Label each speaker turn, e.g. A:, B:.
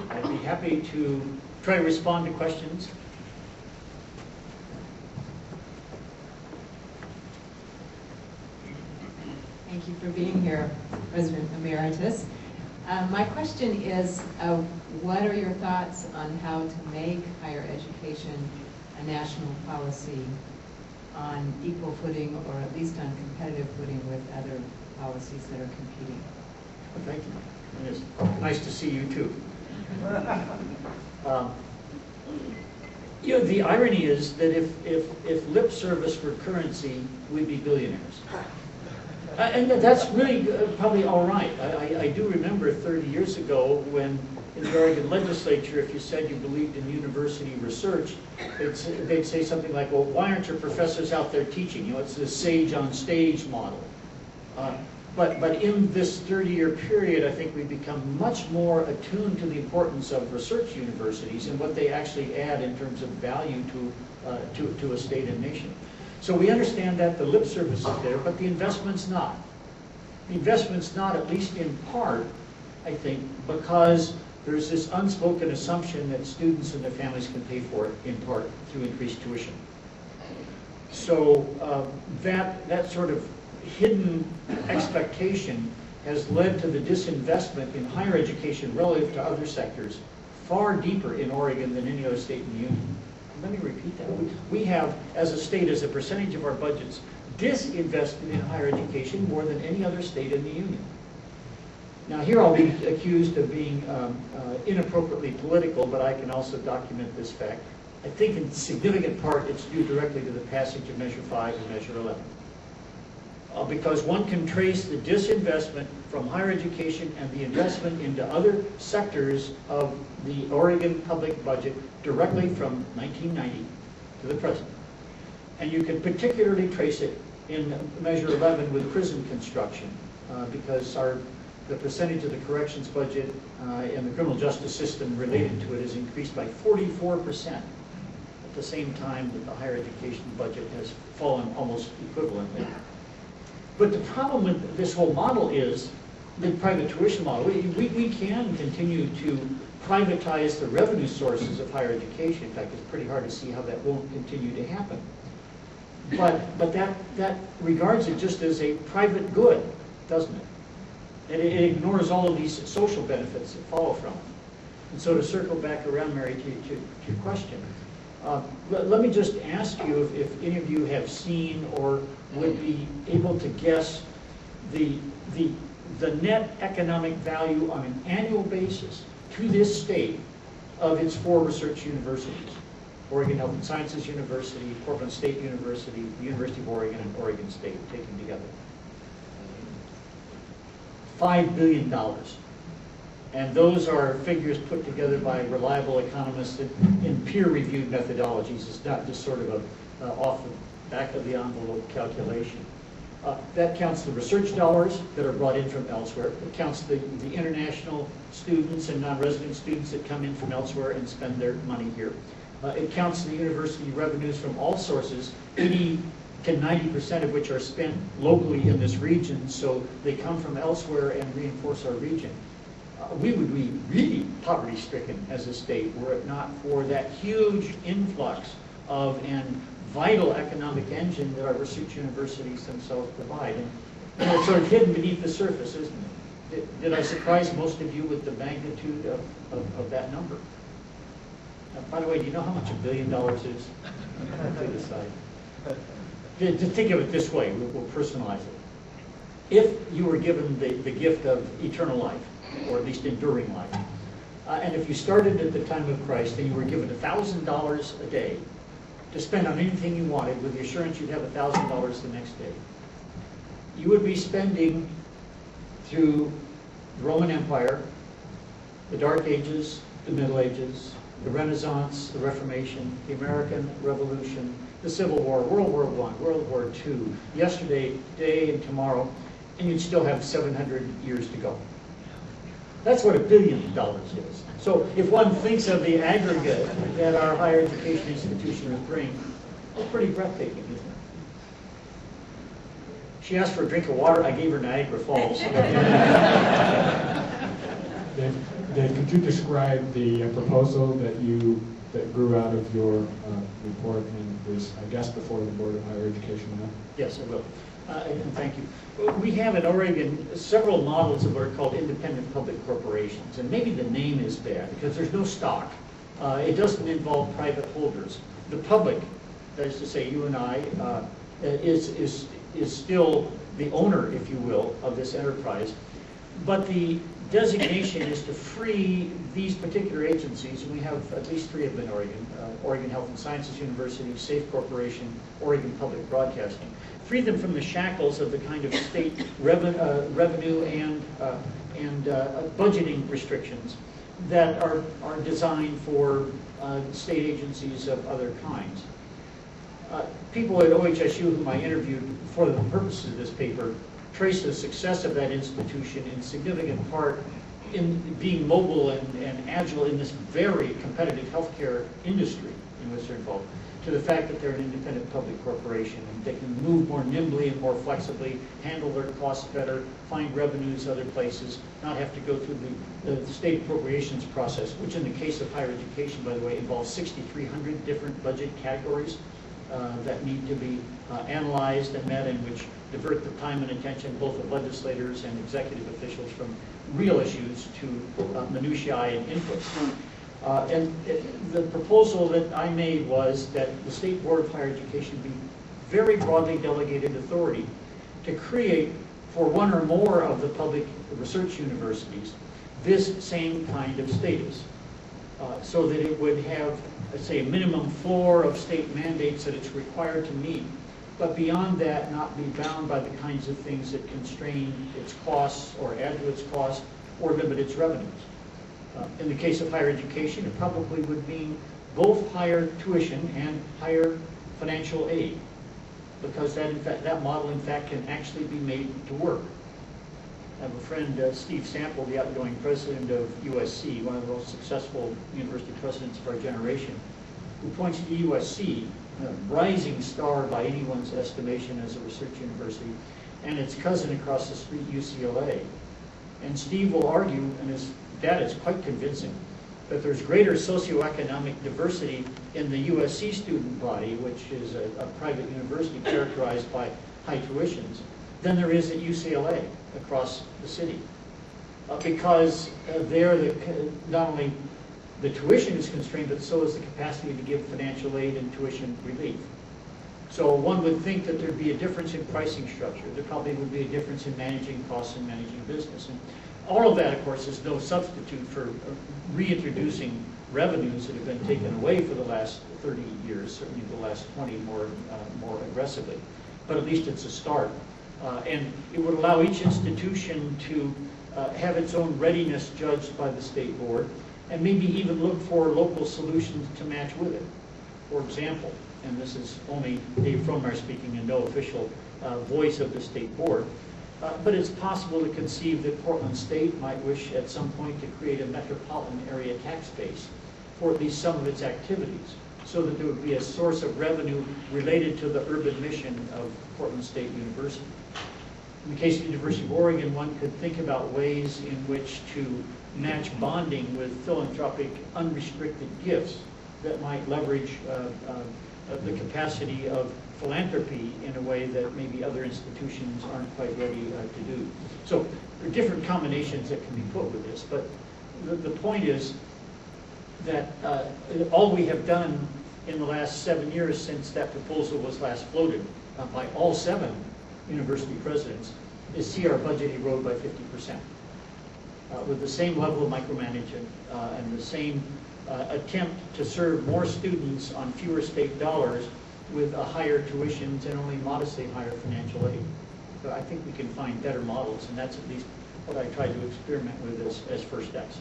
A: I'd be happy to try to respond to questions.
B: Thank you for being here, President Emeritus. My question is, what are your thoughts on how to make higher education a national policy on equal footing, or at least on competitive footing with other policies that are competing?
A: Well, thank you. It's nice to see you too. You know, the irony is that if lip service were currency, we'd be billionaires. And that's really probably all right. I do remember 30 years ago when in the Oregon legislature, if you said you believed in university research, they'd say something like, well, why aren't your professors out there teaching? You know, it's the sage on stage model. But in this 30-year period, I think we've become much more attuned to the importance of research universities and what they actually add in terms of value to a state and nation. So we understand that the lip service is there, but the investment's not. The investment's not, at least in part, I think, because there's this unspoken assumption that students and their families can pay for it, in part, through increased tuition. So that sort of hidden expectation has led to the disinvestment in higher education relative to other sectors far deeper in Oregon than any other state in the union. Let me repeat that. We have, as a state, as a percentage of our budgets, disinvested in higher education more than any other state in the union. Now here I'll be accused of being inappropriately political, but I can also document this fact. I think in significant part it's due directly to the passage of Measure 5 and Measure 11. Because one can trace the disinvestment from higher education and the investment into other sectors of the Oregon public budget directly from 1990 to the present. And you can particularly trace it in Measure 11 with prison construction, because the percentage of the corrections budget and the criminal justice system related to it has increased by 44%, at the same time that the higher education budget has fallen almost equivalently. But the problem with this whole model is the private tuition model. We can continue to privatize the revenue sources of higher education. In fact, it's pretty hard to see how that won't continue to happen. But that regards it just as a private good, doesn't it? And it ignores all of these social benefits that follow from it. And so to circle back around, Mary, to your question, let me just ask you if any of you have seen or would be able to guess the net economic value on an annual basis to this state of its 4 research universities: Oregon Health and Sciences University, Portland State University, the University of Oregon, and Oregon State taken together. $5 billion. And those are figures put together by reliable economists in peer-reviewed methodologies. It's not just sort of a off the back of the envelope calculation. That counts the research dollars that are brought in from elsewhere. It counts the international students and non-resident students that come in from elsewhere and spend their money here. It counts the university revenues from all sources, 80 to 90% of which are spent locally in this region, so they come from elsewhere and reinforce our region. We would be really poverty-stricken as a state were it not for that huge influx of and vital economic engine that our research universities themselves provide. And it's sort of hidden beneath the surface, isn't it? Did I surprise most of you with the magnitude of that number? By the way, do you know how much $1 billion is? To the side. To think of it this way, we'll personalize it. If you were given the gift of eternal life, or at least enduring life, and if you started at the time of Christ and you were given $1,000 a day to spend on anything you wanted with the assurance you'd have $1,000 the next day, you would be spending through the Roman Empire, the Dark Ages, the Middle Ages, the Renaissance, the Reformation, the American Revolution, the Civil War, World War I, World War II, yesterday, today, and tomorrow, and you'd still have 700 years to go. That's what $1 billion is. So if one thinks of the aggregate that our higher education institutions bring, it's pretty breathtaking, isn't it? She asked for a drink of water. I gave her Niagara Falls.
C: Dave, could you describe the proposal that grew out of your report and was, I guess, before the Board of Higher Education now?
A: Yes, I will. And thank you. We have in Oregon several models of what are called independent public corporations. And maybe the name is bad because there's no stock. It doesn't involve private holders. The public, that is to say you and I, is still the owner, if you will, of this enterprise. But the designation is to free these particular agencies, and we have at least 3 of them in Oregon, Oregon Health and Sciences University, Safe Corporation, Oregon Public Broadcasting, free them from the shackles of the kind of state revenue and budgeting restrictions that are designed for state agencies of other kinds. People at OHSU whom I interviewed for the purposes of this paper trace the success of that institution in significant part in being mobile and agile in this very competitive healthcare industry in which they're involved, to the fact that they're an independent public corporation and they can move more nimbly and more flexibly, handle their costs better, find revenues other places, not have to go through the state appropriations process, which in the case of higher education, by the way, involves 6,300 different budget categories that need to be analyzed and met, and which divert the time and attention both of legislators and executive officials from real issues to minutiae and inputs. And the proposal that I made was that the State Board of Higher Education be very broadly delegated authority to create for one or more of the public research universities this same kind of status, so that it would have, let's say, a minimum floor of state mandates that it's required to meet, but beyond that not be bound by the kinds of things that constrain its costs or add to its costs or limit its revenues. In the case of higher education, it probably would mean both higher tuition and higher financial aid, because that model in fact can actually be made to work. I have a friend, Steve Sample, the outgoing president of USC, one of the most successful university presidents of our generation, who points to USC, a rising star by anyone's estimation as a research university, and its cousin across the street, UCLA. And Steve will argue, and his data is quite convincing, that there's greater socioeconomic diversity in the USC student body, which is a private university characterized by high tuitions, than there is at UCLA across the city. Because there, not only the tuition is constrained, but so is the capacity to give financial aid and tuition relief. So one would think that there'd be a difference in pricing structure. There probably would be a difference in managing costs and managing business. And all of that, of course, is no substitute for reintroducing revenues that have been taken away for the last 30 years, certainly the last 20 more aggressively. But at least it's a start. And it would allow each institution to have its own readiness judged by the state board, and maybe even look for local solutions to match with it. For example, and this is only Dave Frohnmayer speaking and no official voice of the state board, but it's possible to conceive that Portland State might wish at some point to create a metropolitan area tax base for at least some of its activities, so that there would be a source of revenue related to the urban mission of Portland State University. In the case of the University of Oregon, one could think about ways in which to match bonding with philanthropic unrestricted gifts that might leverage the capacity of philanthropy in a way that maybe other institutions aren't quite ready to do. So there are different combinations that can be put with this, but the point is that all we have done in the last 7 years since that proposal was last floated by all 7 university presidents is see our budget erode by 50%. With the same level of micromanagement and the same attempt to serve more students on fewer state dollars with a higher tuitions and only modestly higher financial aid. So I think we can find better models, and that's at least what I tried to experiment with as first steps.